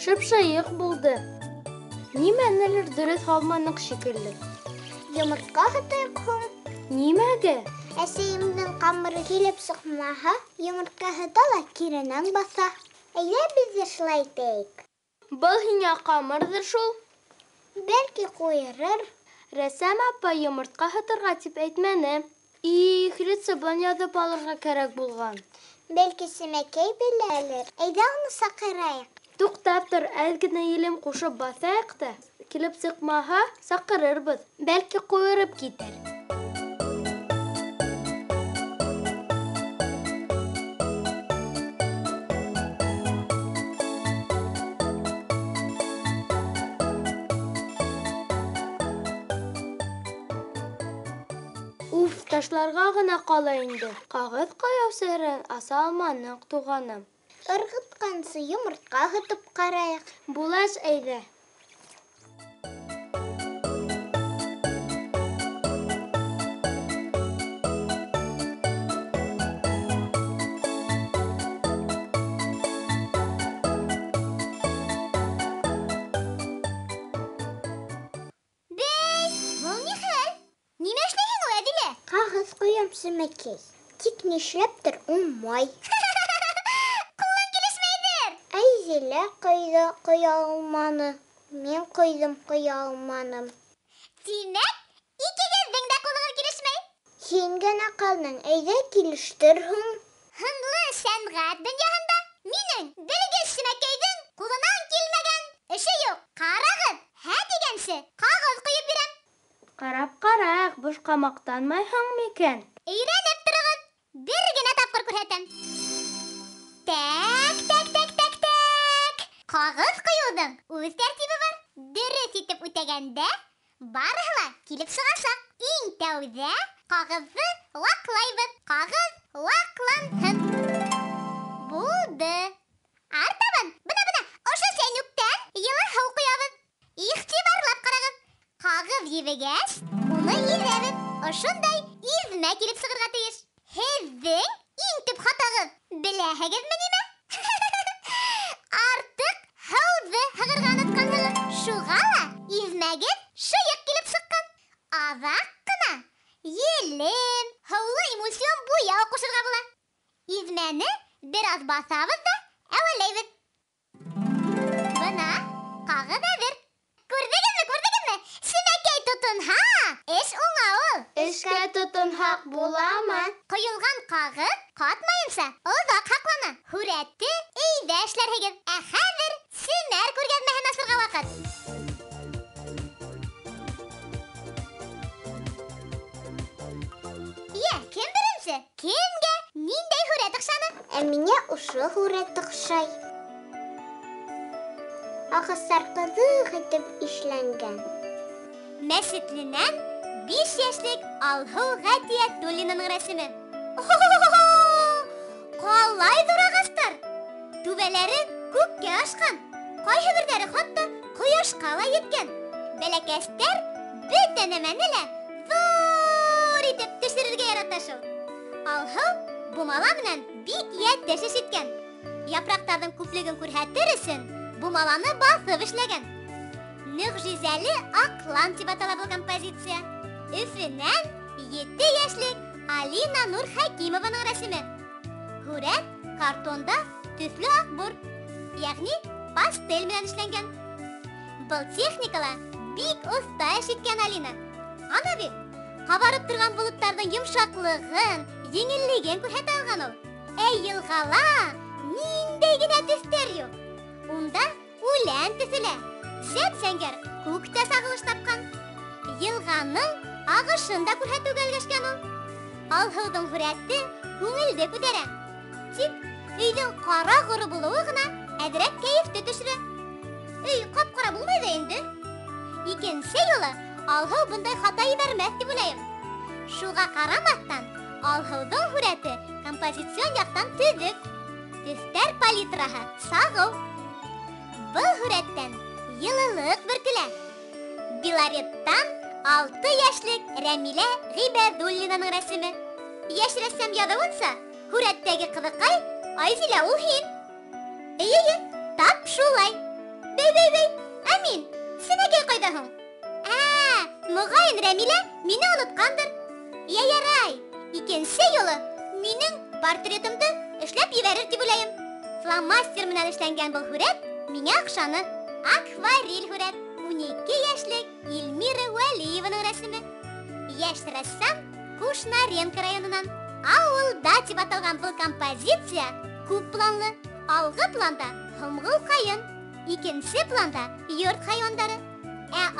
Шып-шыйык булды. Нимәнелер дөрес һалманык шикелле. Йомыртка һытыйк һуң. Нимәгә? Әсәйемнең камыры килеп сыҡмаһа, йомыртка һыта ла киренән баса. Әйҙә беҙ шулай итәйек. Был һиңә ҡамырҙыр шул. Бәлки ҡуйырыр. Рәсәм апай йомыртка һытырға тип әйтмәне. Рецебын яҙып алырға кәрәк булған. Бәлки Сәмәкәй беләлер. Әйҙә уны саҡырайыҡ. Туҡтап тор, әҙ генә елем ҡушып баҫайыҡ та. Килеп сыҡмаһа, саҡырырбыҙ. Бәлки ҡуйырып китер. Ташларға ғына ҡала инде. Ҡағыҙ ҡаяу серен аса алманыҡ, туғаным. Ырғытҡансы йомортҡа һытып ҡарайыҡ. Булаш, әйҙә. Ҡағыҙ ҡуям, Сәмәкәй. Тик нишләптер уңмай. Ҡулың килешмәйҙер. Әйҙә ҡуя алманы. Мин ҡуйҙым, ҡуя алманым. Тимәк, икегеҙҙең дә ҡулығыҙ килешмәй. Һин генә ҡалдың. Әйҙә килештер һуң. Һынлы сәнғәт донъяһында минең белгес Сәмәкәйҙең ҡулынан килмәгән эше юҡ. Ҡарағыҙ, һә тигәнсе ҡағыҙ ҡуйып бирәм. Ҡарап, бушҡа маҡтанмайһың микән? Өйрәнеп торығыҙ. Бер генә тапҡыр күрһәтәм. Тәк. Ҡағыҙ ҡуйыуҙың үҙ тәртибе бар. Дөрөҫ итеп үтәгәндә, барыһы ла килеп сығасаҡ. Иң тәүҙә ҡағыҙҙы лаклайбыҙ. Ҡағыҙ лакланһын. Булды. Артабан, бына, ошо сәнүктән йылы һыу ҡуябыҙ. Иғтибарлап ҡарағыҙ. Ҡағыҙ ебегәс, уны иҙәбеҙ. Ошондай иҙмә килеп сығырға тейеш. Һеҙҙең иң төп хатағыҙ беләһегеҙме нимә? Артыҡ һыуҙы һығырға онотҡанһығыҙ. Шуға ла иҙмәгеҙ шыйыҡ килеп сыҡҡан. Аҙаҡ ҡына елем, һыулы эмульсион буяу ҡушырға була. Иҙмәне бер аҙ баҫабыҙ да әүәләйбеҙ. Бына ҡағыҙ әҙер. Күрҙегеҙме? Сәмәкәй тотонһа, эш уңа ул. Эшкә тотонһаҡ буламы? Ҡойолған ҡағыҙ ҡатмайынса оҙаҡ һаҡлана. Һүрәтте өйҙә эшләрһегеҙ. Ә хәҙер семәр күргәҙмәһен асырға ваҡыт. Кем беренсе? Кемгә ниндәй һүрәт оҡшаны? Ә миңә ошо һүрәт оҡшай. Ағастар ҡыҙыҡ итеп ишләнгән. Мәсетленән 5 йәшлек Алһыу Ғәтиәтуллинаның рәсеме. Ҡалай ҙур ағастар! Түбәләре күккә ашҡан. Ҡайһы берҙәре хатта ҡояшҡа ла еткән. Бәләкәстәр бөтә нәмәне лә ҙур итеп төшөрөргә ярата шул. Алһыу бумала менән бик йәтеш эш иткән. Япраҡтарҙың күплеген күрһәтер өсөн бумаланы баҫып эшләгән. Мөғжизәле аҡлан тип атала был композиция. Өфөнән 7 йәшлек Алина Нур Хәкимованың рәсеме. Һүрәт картонда төҫлө аҡбур, йәғни пастель менән эшләнгән. Был техникала бик оҫта эш иткән Алина. Ана бит, ҡабарып торған болоттарҙың йомшаҡлығын, еңеллеген күрһәтә алған ул. Ә йылғала ниндәй генә төҫтәр юҡ. Унда үлән төҫөлә. Сәт-сәңгәр күктә сағылыш тапҡан. Йылғаның ағышын да күрһәтеүгә өлгәшкән ул. Алһыуҙың һүрәте күңелде күтәрә. Тик өйҙөң ҡара-ғоро булыуы ғына әҙерәк кәйефте төшөрә. Өй ҡап-ҡара булмай ҙа инде. Икенсе юлы Алһыу бындай хата ебәрмәҫ дип уйлайым. Шуға ҡарамаҫтан, Алһыуҙың һүрәте композицион яҡтан төҙөк. Төҫтәр палитраһы сағыу. Был һүрәттән йылылыҡ бөркөлә. Белореттан 6 йәшлек Рәмилә Ғибәҙуллинаның рәсеме. Йәш рәссам яҙыуынса, һүрәттәге ҡыҙыҡай Айзилә ул һин. Эйе, тап шулай. Бей. Әмин, сен әкәй ҡайҙа һуң? Моғайын Рәмилә мине онотҡандыр. Ярай, икенсе юлы минең портретымды эшләп ебәрер дип уйлайым. Фломастер менән эшләнгән был һүрәт миңә оҡшаны. Акварель һүрәт. 12 йәшлек Илмира Вәлиеваның рәсеме. Йәш рәссам Кушнаренко районынан. Ауылда дип аталған был композиция күп планлы. Алғы планда һомғол ҡайын, икенсе планда йорт хайуандары.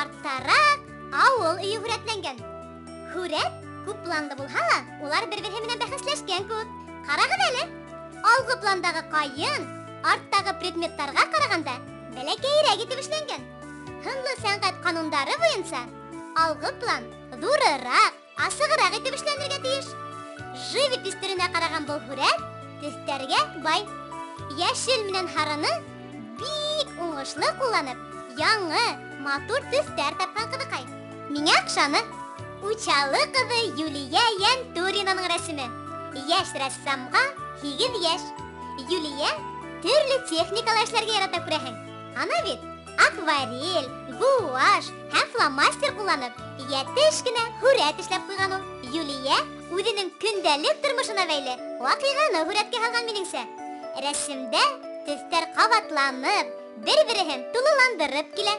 Арттараҡ ауыл өйө һүрәтләнгән. Һүрәт күп планлы булһа ла, улар бер-береһе менән бәхәсләшкән кеүек. Ҡарағыҙ әле. Алғы пландағы ҡайын арттағы предметтарға ҡарағанда бәләкәйерәк итеп эшләнгән. Һынлы сәнғәт ҡанундары буйынса, алғы план ҙурыраҡ, асығыраҡ итеп эшләнергә тейеш. Живопись төрөнә ҡараған был һүрәт төҫтәргә бай. Йәшел менән һарыны бик уңышлы ҡулланып, яңы, матур төҫтәр тапҡан ҡыҙыҡай. Миңә оҡшаны. Учалы ҡыҙы Юлия Янтуринаның рәсеме. Йәш рәссамға 8 йәш. Юлия төрлө техникала эшләргә ярата күрәһең. Ана бит, акварель, гуаш һәм фломастер ҡулланып, йәтеш кенә һүрәт эшләп ҡуйған ул. Юлия үҙенең көндәлек тормошона бәйле ваҡиғаны һүрәткә һалған минеңсә. Рәсемдә төҫтәр ҡабатланып, бер-береһен тулыландырып килә.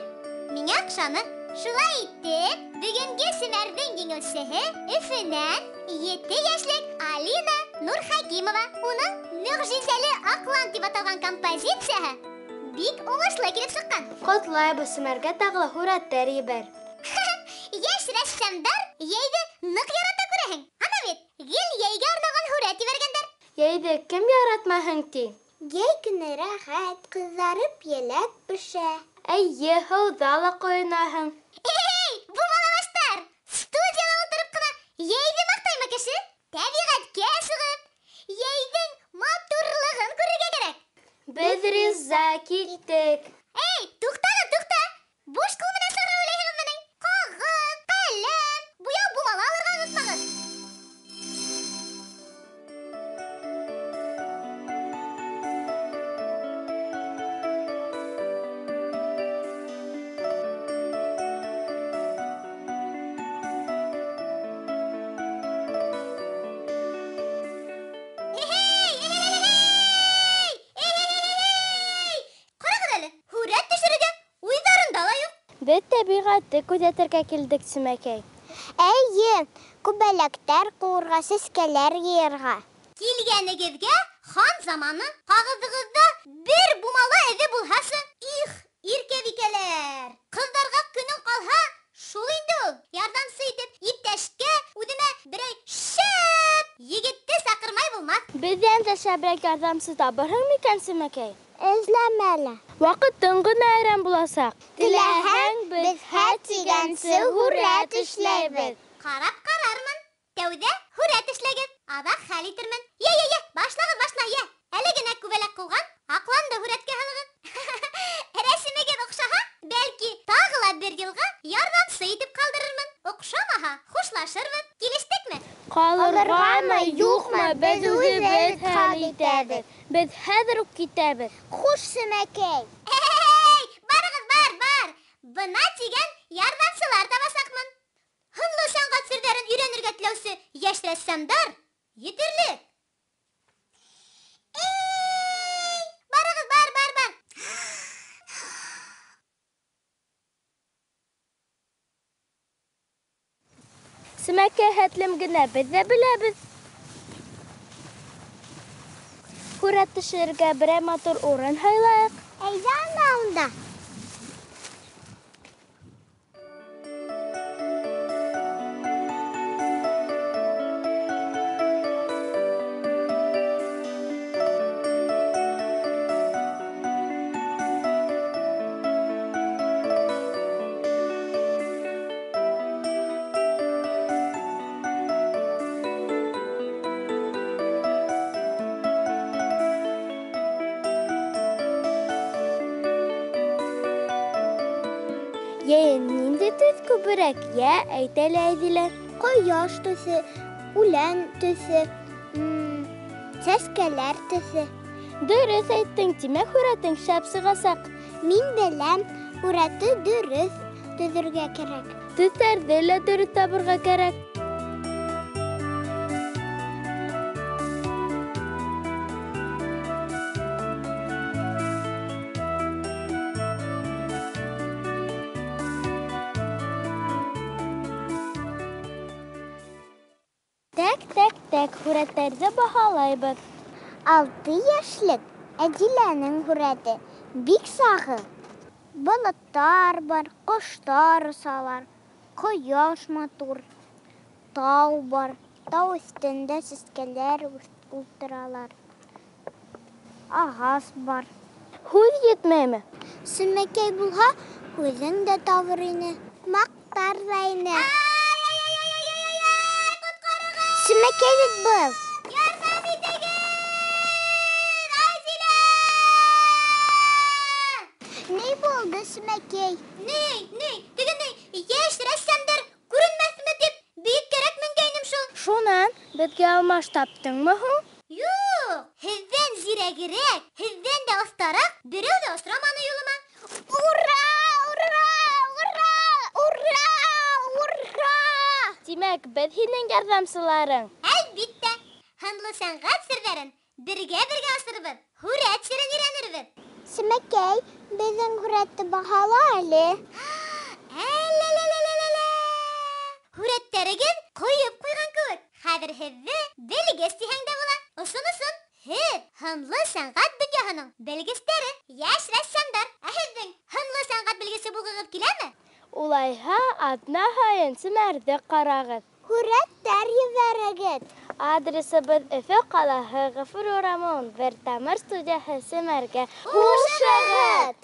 Миңә оҡшаны. Шулай итеп, бөгөнгө семәрҙең еңеүсеһе Өфөнән 7 йәшлек Алина Нурхакимова. Уның мөғжизәле аҡлан тип аталған композицияһы бик уңышлы килеп сыҡҡан. Ҡотлайбыҙ, Семәргә тағы ла һүрәттәр ебәр. Йәш рәссамдар йәйҙе ныҡ ярата күрәһең. Ана бит, гел йәйгә арналған һүрәт ебәргәндәр. Йәйҙе кем яратмаһын ти? Йәй көне рәхәт, ҡыҙарып еләк пешә. Әйе, һыуҙа ла ҡойонаһың. Бумалабаштар! Студияла ултырып ҡына йәйҙе маҡтаймы кеше? Тәбиғәткә сығып, йәйҙең матурлығын күрергә кәрәк. Беҙ риза киттек. Туҡта! Буш ҡул менән сығырға уйлайһығыҙмы ни? Ҡағыҙ, ҡәләм, буяу, бумала алырға онотмағыҙ. Беҙ тәбиғәтте күҙәтергә килдек, Сүмәкәй. Әйе, күбәләктәр ҡыуырға, сәскәләр йыйырға. Килгәнегеҙгә хан заманы. Ҡағыҙығыҙҙа бер бумала эҙе булһасы. Иркәбикәләр! Ҡыҙҙарға көнөң ҡалһа, шул инде ул. Ярҙамсы итеп, иптәшкә үҙемә берәй шәп егетте саҡырмай булмаҫ. Беҙҙән дә шәберәк ярҙамсы табырһың микән, Сүмәкәй? Эҙләмәле. Ваҡытың ғына әрәм буласаҡ. Теләһәң, беҙ һә тигәнсе һүрәт эшләйбеҙ. Ҡарап ҡарармын. Тәүҙә һүрәт эшләгеҙ. Аҙаҡ хәл итермен. Йә, башлағыҙ, Әле генә күбәләк ҡыуған аҡланды һүрәткә һалығыҙ. Рәсемегеҙ оҡшаһа, бәлки, тағы ла бер йылға ярҙамсы итеп ҡалдырырмын. Оҡшамаһа, хушлашырбыҙ. Килештекме? Ҡалырғамы, юҡмы, беҙ үҙебеҙ хәл итәбеҙ. Беҙ хәҙер үк китәбеҙ. Хуш, Сүмәкәй. Барығыҙ, бар. Бына тигән ярҙамсылар табасаҡмын. Һынлы сәнғәт серҙәрен өйрәнергә теләүсе йәш рәссамдар етерлек. Барығыҙ, бар. Сүмәкәй һәтлем генә, беҙ ҙә беләбеҙ. Һүрәт төшөрөргә берәй матур урын һайлайыҡ. Әйҙә ана унда. Йәйен ниндәй төҫ күберәк? Йә, әйт әле, Әйҙилә. Ҡояш төҫө, үлән төҫө, сәскәләр төҫө. Дөрөҫ әйттең, тимәк һүрәтең шәп сығасаҡ. Мин беләм, һүрәтте дөрес төзергә кирәк. Төстәрҙе лә дөрөҫ табырға кәрәк. Тәк, һүрәттәрҙе баһалайбыҙ. 6 йәшлек Әдиләнең һүрәте бик сағы. Болыттар бар, ҡоштар осалар, ҡояш матур, тау бар, тау өҫтөндә сәскәләр ултыралар. Ағас бар. Һүҙ етмәйме? Сүмәкәй булһа, һүҙең дә табыр ине, маҡтар ҙа ине. Сүмәкәй бит был. Ярҙам итегеҙ! Айзилә! Ни булды, Сүмәкәй? Ней, теге йәш рәссамдар күренмәҫме тип бик кәрәк менгәйнем шул. Шунан, беҙгә алмаш таптыңмы һуң? Юҡ, һеҙҙән зирәгерәк, һеҙҙән дә оҫтараҡ берәү ҙә осраманы юлыма. Ура! Ура! Ура! Ура! Ура! Тимәк, беҙ һинең ярҙамсыларың. Әлбиттә, һынлы сәнғәт серҙәрен бергә асырбыҙ, һүрәт серен өйрәнербеҙ. Сүмәкәй, беҙҙең һүрәтте баһала әле. Әлләләләләлә! Һүрәттәрегеҙ ҡуйып ҡуйған кеүек. Хәҙер һеҙҙе белгес тиһәң дә була. Ысын. Һеҙ һынлы сәнғәт донъяһының белгестәре, йәш рәссамдар. Ә һеҙҙең һынлы сәнғәт белгесе булғығыҙ киләме? Улайһа, аҙна һайын Семәрҙе ҡарағыҙ. Һүрәттәр ебәрегеҙ. Адресыбыҙ Өфө ҡалаһы, Ғәфүр Урамы 11, Тамыр студияһы, Семәргә. Хушығыҙ!